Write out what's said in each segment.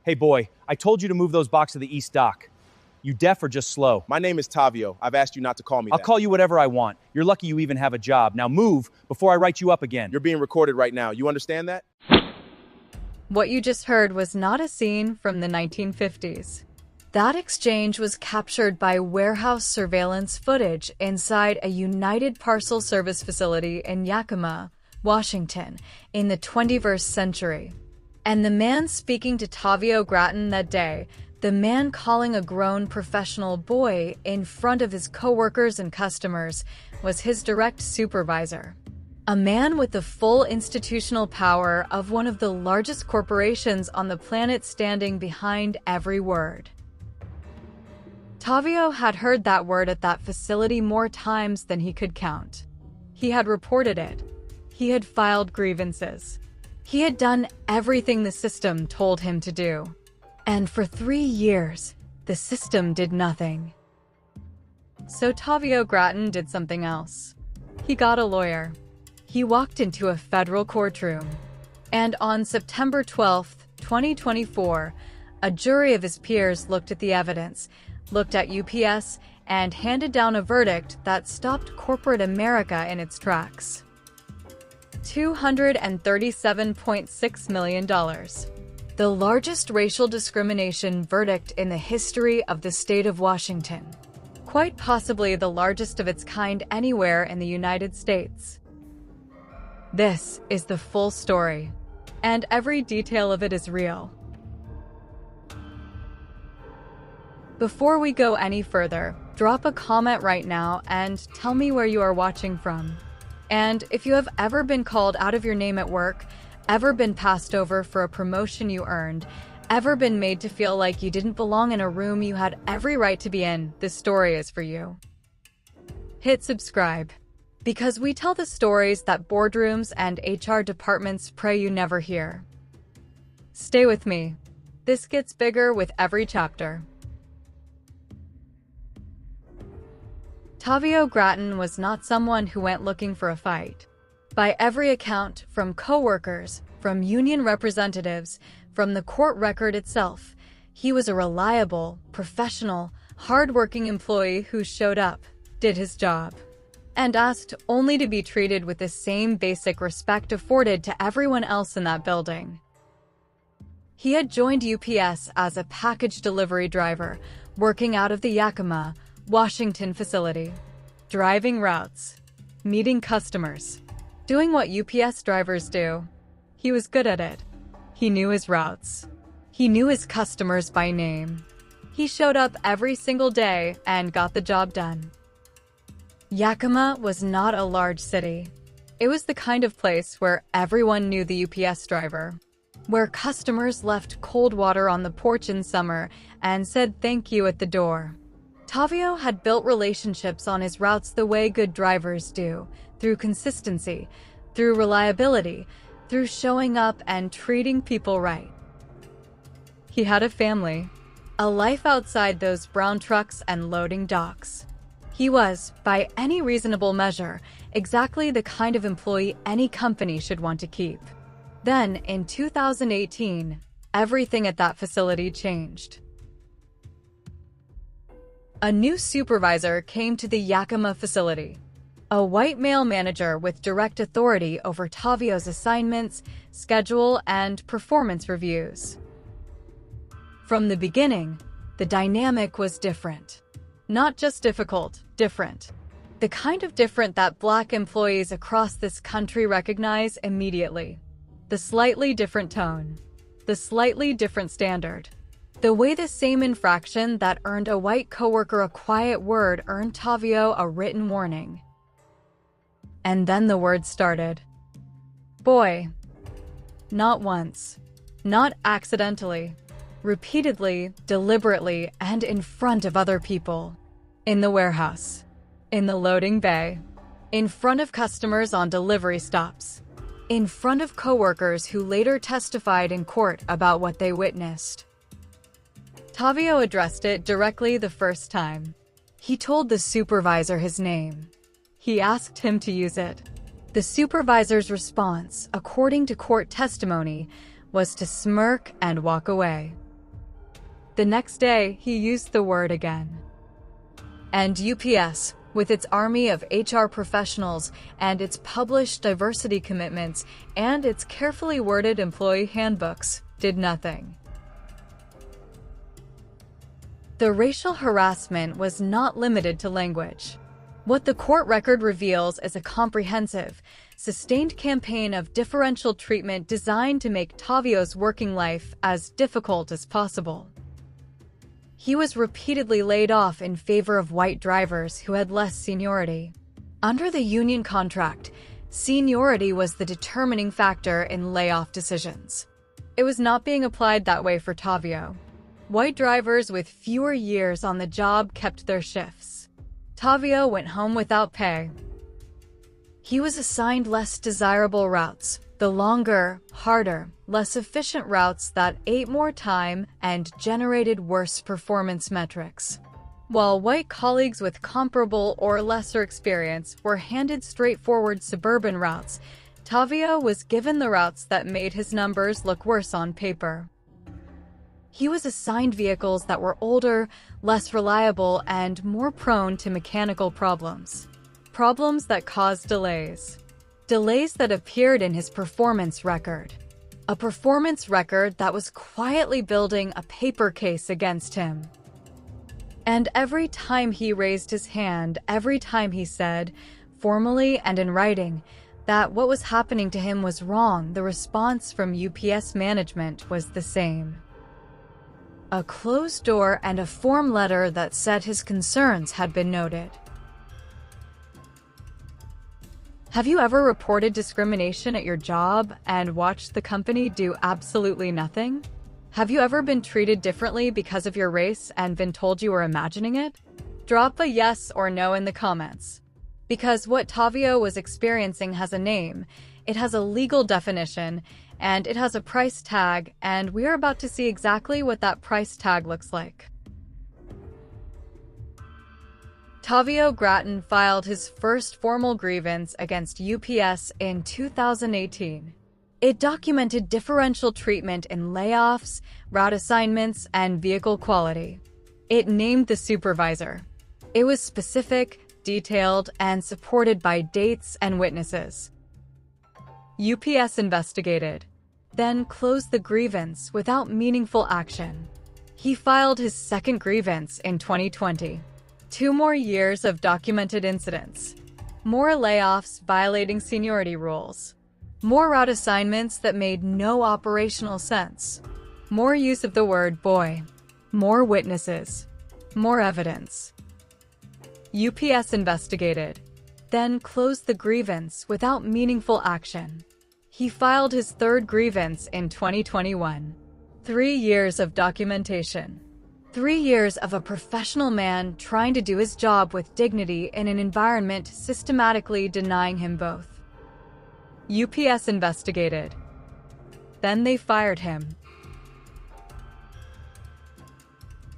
Hey boy, I told you to move those boxes to the east dock. You deaf or just slow? My name is Tahvio. I've asked you not to call me I'll that. call you whatever I want. You're lucky you even have a job. Now move before I write you up again. You're being recorded right now. You understand that? What you just heard was not a scene from the 1950s. That exchange was captured by warehouse surveillance footage inside a United Parcel Service facility in Yakima, Washington, in the 21st century. And the man speaking to Tahvio Gratton that day, the man calling a grown professional boy in front of his coworkers and customers, was his direct supervisor. A man with the full institutional power of one of the largest corporations on the planet standing behind every word. Tahvio had heard that word at that facility more times than he could count. He had reported it. He had filed grievances. He had done everything the system told him to do. And for 3 years, the system did nothing. So Tahvio Gratton did something else. He got a lawyer. He walked into a federal courtroom. And on September 12, 2024, a jury of his peers looked at the evidence, looked at UPS, and handed down a verdict that stopped corporate America in its tracks. $237.6 million. The largest racial discrimination verdict in the history of the state of Washington. Quite possibly the largest of its kind anywhere in the United States. This is the full story, and every detail of it is real. Before we go any further, drop a comment right now and tell me where you are watching from. And if you have ever been called out of your name at work, ever been passed over for a promotion you earned, ever been made to feel like you didn't belong in a room you had every right to be in, this story is for you. Hit subscribe, because we tell the stories that boardrooms and HR departments pray you never hear. Stay with me. This gets bigger with every chapter. Tahvio Gratton was not someone who went looking for a fight. By every account, from coworkers, from union representatives, from the court record itself, he was a reliable, professional, hard-working employee who showed up, did his job, and asked only to be treated with the same basic respect afforded to everyone else in that building. He had joined UPS as a package delivery driver, working out of the Yakima, Washington facility, driving routes, meeting customers, doing what UPS drivers do. He was good at it. He knew his routes. He knew his customers by name. He showed up every single day and got the job done. Yakima was not a large city. It was the kind of place where everyone knew the UPS driver, where customers left cold water on the porch in summer and said thank you at the door. Tahvio had built relationships on his routes the way good drivers do, through consistency, through reliability, through showing up and treating people right. He had a family, a life outside those brown trucks and loading docks. He was, by any reasonable measure, exactly the kind of employee any company should want to keep. Then, in 2018, everything at that facility changed. A new supervisor came to the Yakima facility. A white male manager with direct authority over Tahvio's assignments, schedule, and performance reviews. From the beginning, the dynamic was different. Not just difficult, different. The kind of different that Black employees across this country recognize immediately. The slightly different tone. The slightly different standard. The way the same infraction that earned a white coworker a quiet word earned Tahvio a written warning. And then the word started. Boy. Not once. Not accidentally. Repeatedly, deliberately, and in front of other people. In the warehouse. In the loading bay. In front of customers on delivery stops. In front of coworkers who later testified in court about what they witnessed. Tahvio addressed it directly the first time. He told the supervisor his name. He asked him to use it. The supervisor's response, according to court testimony, was to smirk and walk away. The next day, he used the word again. And UPS, with its army of HR professionals and its published diversity commitments and its carefully worded employee handbooks, did nothing. The racial harassment was not limited to language. What the court record reveals is a comprehensive, sustained campaign of differential treatment designed to make Tahvio's working life as difficult as possible. He was repeatedly laid off in favor of white drivers who had less seniority. Under the union contract, seniority was the determining factor in layoff decisions. It was not being applied that way for Tahvio. White drivers with fewer years on the job kept their shifts. Tahvio went home without pay. He was assigned less desirable routes, the longer, harder, less efficient routes that ate more time and generated worse performance metrics. While white colleagues with comparable or lesser experience were handed straightforward suburban routes, Tahvio was given the routes that made his numbers look worse on paper. He was assigned vehicles that were older, less reliable, and more prone to mechanical problems. Problems that caused delays. Delays that appeared in his performance record. A performance record that was quietly building a paper case against him. And every time he raised his hand, every time he said, formally and in writing, that what was happening to him was wrong, the response from UPS management was the same. A closed door and a form letter that said his concerns had been noted. Have you ever reported discrimination at your job and watched the company do absolutely nothing? Have you ever been treated differently because of your race and been told you were imagining it? Drop a yes or no in the comments. Because what Tahvio was experiencing has a name, it has a legal definition, and it has a price tag, and we are about to see exactly what that price tag looks like. Tahvio Gratton filed his first formal grievance against UPS in 2018. It documented differential treatment in layoffs, route assignments, and vehicle quality. It named the supervisor. It was specific, detailed, and supported by dates and witnesses. UPS investigated, then closed the grievance without meaningful action. He filed his second grievance in 2020. 2 more years of documented incidents. More layoffs violating seniority rules. More route assignments that made no operational sense. More use of the word boy. More witnesses. More evidence. UPS investigated, then closed the grievance without meaningful action. He filed his third grievance in 2021. 3 years of documentation. 3 years of a professional man trying to do his job with dignity in an environment systematically denying him both. UPS investigated. Then they fired him.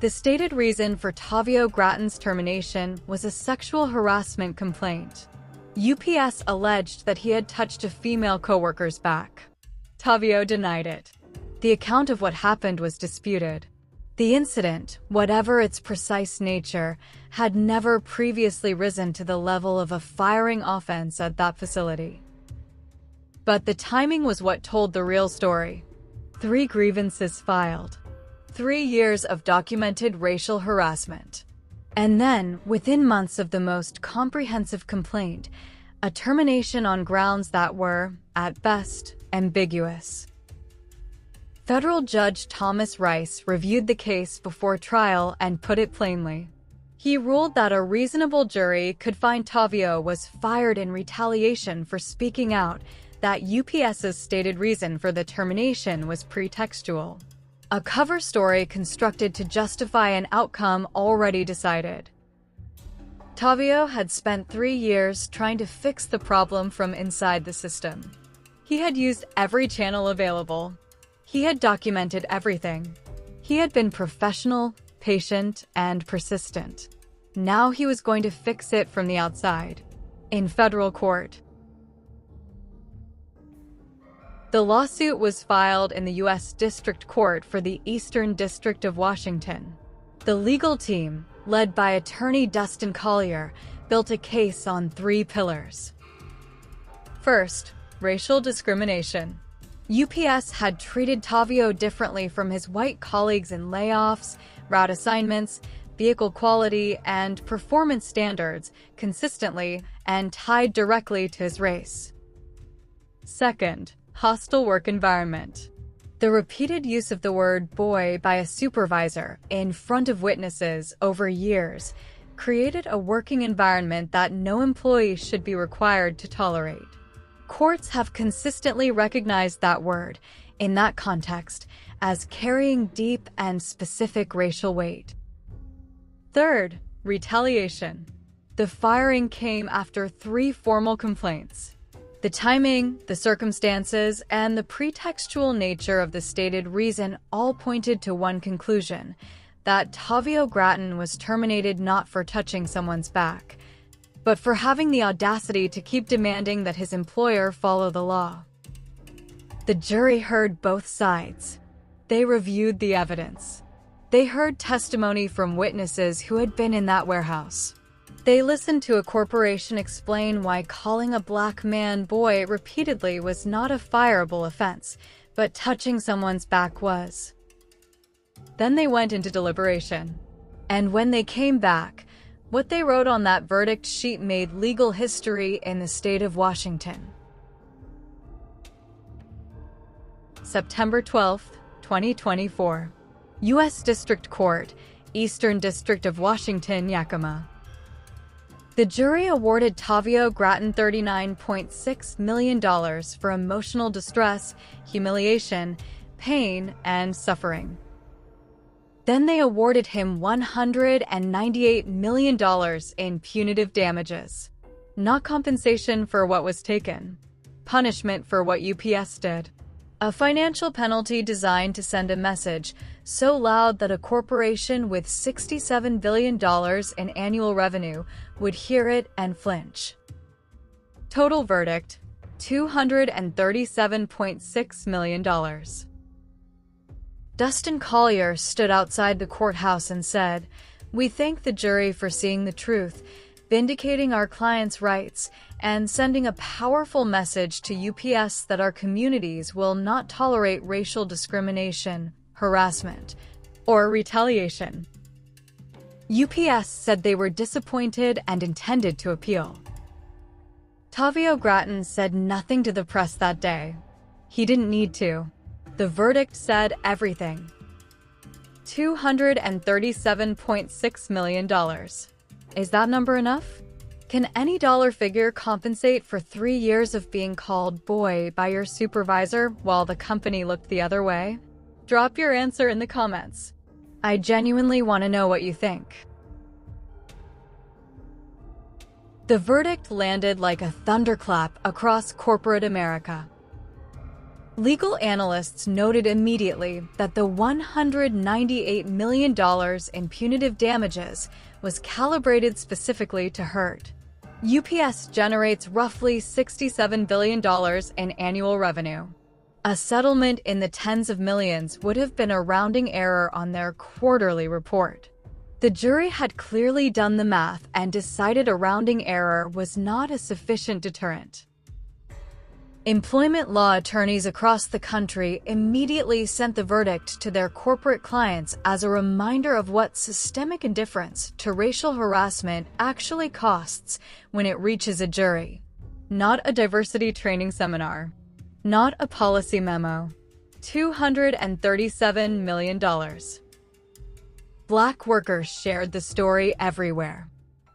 The stated reason for Tahvio Gratton's termination was a sexual harassment complaint. UPS alleged that he had touched a female coworker's back. Tahvio denied it. The account of what happened was disputed. The incident, whatever its precise nature, had never previously risen to the level of a firing offense at that facility. But the timing was what told the real story. 3 grievances filed. 3 years of documented racial harassment. And then, within months of the most comprehensive complaint, a termination on grounds that were, at best, ambiguous. Federal Judge Thomas Rice reviewed the case before trial and put it plainly. He ruled that a reasonable jury could find Tahvio was fired in retaliation for speaking out, that UPS's stated reason for the termination was pretextual. A cover story constructed to justify an outcome already decided. Tahvio had spent 3 years trying to fix the problem from inside the system. He had used every channel available. He had documented everything. He had been professional, patient, and persistent. Now he was going to fix it from the outside, in federal court. The lawsuit was filed in the U.S. District Court for the Eastern District of Washington. The legal team, led by attorney Dustin Collier, built a case on 3 pillars. First, racial discrimination. UPS had treated Tahvio differently from his white colleagues in layoffs, route assignments, vehicle quality, and performance standards consistently and tied directly to his race. Second, hostile work environment. The repeated use of the word boy by a supervisor in front of witnesses over years created a working environment that no employee should be required to tolerate. Courts have consistently recognized that word, in that context, as carrying deep and specific racial weight. Third, retaliation. The firing came after 3 formal complaints. The timing, the circumstances, and the pretextual nature of the stated reason all pointed to one conclusion: that Tahvio Gratton was terminated not for touching someone's back, but for having the audacity to keep demanding that his employer follow the law. The jury heard both sides. They reviewed the evidence. They heard testimony from witnesses who had been in that warehouse. They listened to a corporation explain why calling a black man boy repeatedly was not a fireable offense, but touching someone's back was. Then they went into deliberation. And when they came back, what they wrote on that verdict sheet made legal history in the state of Washington. September 12, 2024. U.S. District Court, Eastern District of Washington, Yakima. The jury awarded Tahvio Gratton $39.6 million for emotional distress, humiliation, pain, and suffering. Then they awarded him $198 million in punitive damages. Not compensation for what was taken. Punishment for what UPS did. A financial penalty designed to send a message so loud that a corporation with $67 billion in annual revenue would hear it and flinch. Total verdict: $237.6 million. Dustin Collier stood outside the courthouse and said, "We thank the jury for seeing the truth, vindicating our clients' rights, and sending a powerful message to UPS that our communities will not tolerate racial discrimination, harassment, or retaliation." UPS said they were disappointed and intended to appeal. Tahvio Gratton said nothing to the press that day. He didn't need to. The verdict said everything. $237.6 million. Is that number enough? Can any dollar figure compensate for 3 years of being called boy by your supervisor while the company looked the other way? Drop your answer in the comments. I genuinely want to know what you think. The verdict landed like a thunderclap across corporate America. Legal analysts noted immediately that the $198 million in punitive damages was calibrated specifically to hurt. UPS generates roughly $67 billion in annual revenue. A settlement in the tens of millions would have been a rounding error on their quarterly report. The jury had clearly done the math and decided a rounding error was not a sufficient deterrent. Employment law attorneys across the country immediately sent the verdict to their corporate clients as a reminder of what systemic indifference to racial harassment actually costs when it reaches a jury. Not a diversity training seminar. Not a policy memo. $237 million. Black workers shared the story everywhere.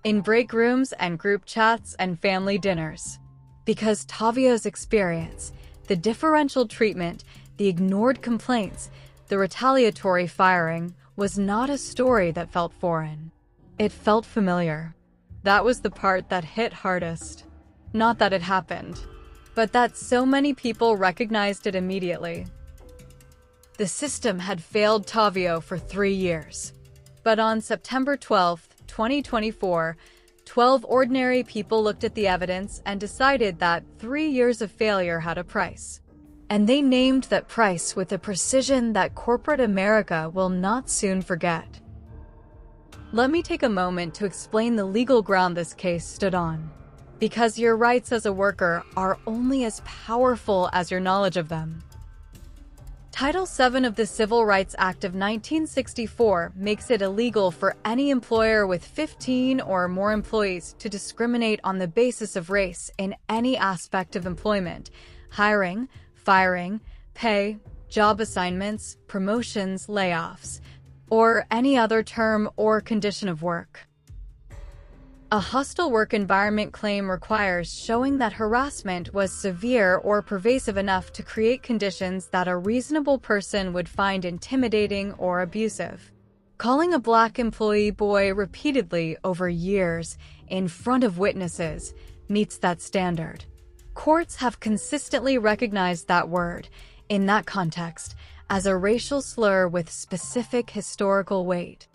In break rooms and group chats and family dinners. Because Tahvio's experience, the differential treatment, the ignored complaints, the retaliatory firing, was not a story that felt foreign. It felt familiar. That was the part that hit hardest. Not that it happened, but that so many people recognized it immediately. The system had failed Tahvio for 3 years. But on September 12, 2024, 12 ordinary people looked at the evidence and decided that 3 years of failure had a price. And they named that price with a precision that corporate America will not soon forget. Let me take a moment to explain the legal ground this case stood on. Because your rights as a worker are only as powerful as your knowledge of them. Title VII of the Civil Rights Act of 1964 makes it illegal for any employer with 15 or more employees to discriminate on the basis of race in any aspect of employment, hiring, firing, pay, job assignments, promotions, layoffs, or any other term or condition of work. A hostile work environment claim requires showing that harassment was severe or pervasive enough to create conditions that a reasonable person would find intimidating or abusive. Calling a black employee boy repeatedly over years in front of witnesses meets that standard. Courts have consistently recognized that word, in that context, as a racial slur with specific historical weight.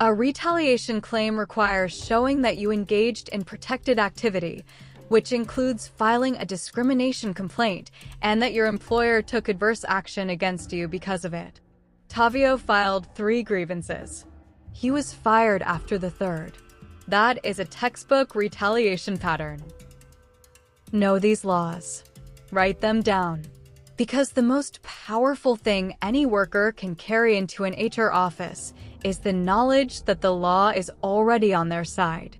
A retaliation claim requires showing that you engaged in protected activity, which includes filing a discrimination complaint, and that your employer took adverse action against you because of it. Tahvio filed 3 grievances. He was fired after the 3rd. That is a textbook retaliation pattern. Know these laws. Write them down. Because the most powerful thing any worker can carry into an HR office is the knowledge that the law is already on their side.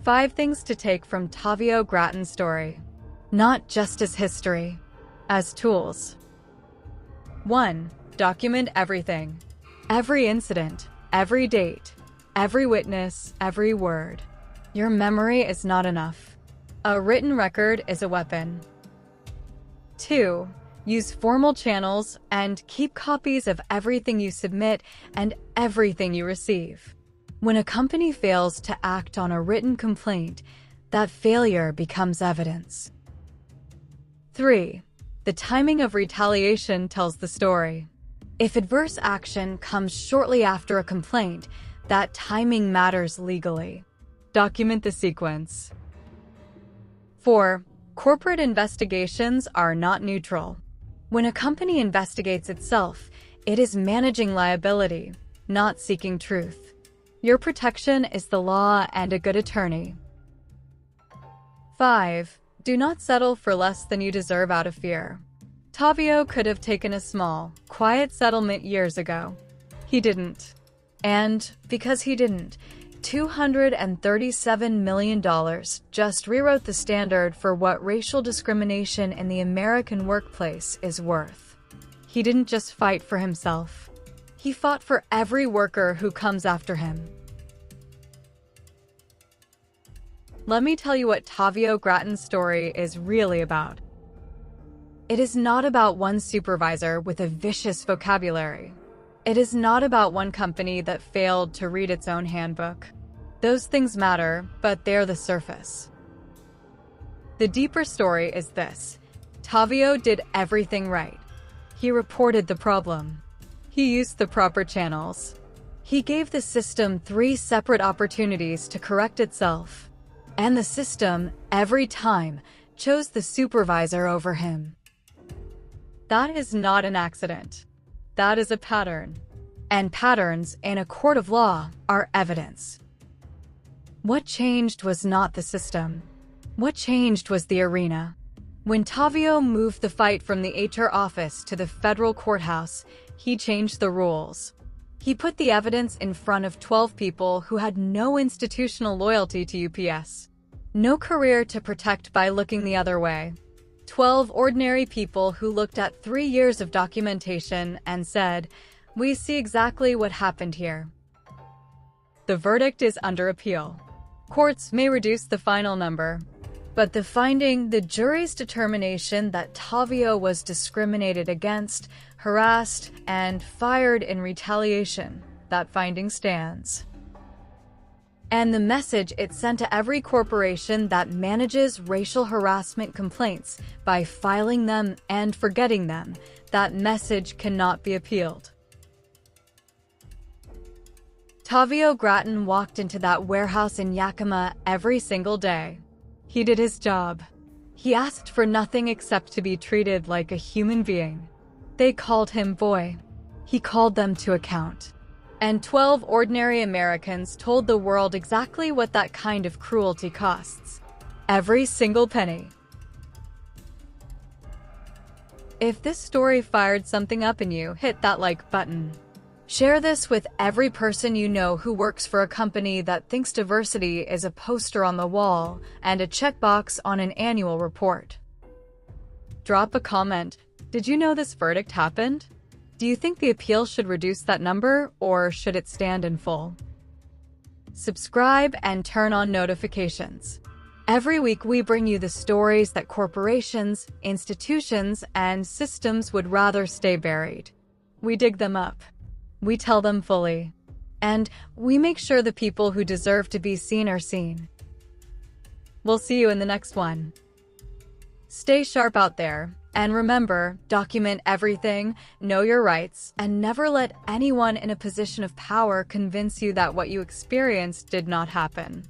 5 things to take from Tahvio Gratton's story. Not just as history, as tools. 1. Document everything. Every incident, every date, every witness, every word. Your memory is not enough. A written record is a weapon. 2. Use formal channels and keep copies of everything you submit and everything you receive. When a company fails to act on a written complaint, that failure becomes evidence. 3. The timing of retaliation tells the story. If adverse action comes shortly after a complaint, that timing matters legally. Document the sequence. 4. Corporate investigations are not neutral. When a company investigates itself, it is managing liability, not seeking truth. Your protection is the law and a good attorney. 5. Do not settle for less than you deserve out of fear. Tahvio could have taken a small, quiet settlement years ago. He didn't. And because he didn't, $237 million just rewrote the standard for what racial discrimination in the American workplace is worth. He didn't just fight for himself. He fought for every worker who comes after him. Let me tell you what Tahvio Gratton's story is really about. It is not about one supervisor with a vicious vocabulary. It is not about one company that failed to read its own handbook. Those things matter, but they're the surface. The deeper story is this. Tahvio did everything right. He reported the problem. He used the proper channels. He gave the system 3 separate opportunities to correct itself. And the system, every time, chose the supervisor over him. That is not an accident. That is a pattern. And patterns, in a court of law, are evidence. What changed was not the system. What changed was the arena. When Tahvio moved the fight from the HR office to the federal courthouse, he changed the rules. He put the evidence in front of 12 people who had no institutional loyalty to UPS. No career to protect by looking the other way. 12 ordinary people who looked at 3 years of documentation and said, "We see exactly what happened here." The verdict is under appeal. Courts may reduce the final number, but the jury's determination that Tahvio was discriminated against, harassed, and fired in retaliation, that finding stands. And the message it sent to every corporation that manages racial harassment complaints by filing them and forgetting them, that message cannot be appealed. Tahvio Gratton walked into that warehouse in Yakima every single day. He did his job. He asked for nothing except to be treated like a human being. They called him boy. He called them to account. And 12 ordinary Americans told the world exactly what that kind of cruelty costs. Every single penny. If this story fired something up in you, hit that like button. Share this with every person you know who works for a company that thinks diversity is a poster on the wall and a checkbox on an annual report. Drop a comment. Did you know this verdict happened? Do you think the appeal should reduce that number, or should it stand in full? Subscribe and turn on notifications. Every week we bring you the stories that corporations, institutions, and systems would rather stay buried. We dig them up. We tell them fully. And we make sure the people who deserve to be seen are seen. We'll see you in the next one. Stay sharp out there, and remember, document everything, know your rights, and never let anyone in a position of power convince you that what you experienced did not happen.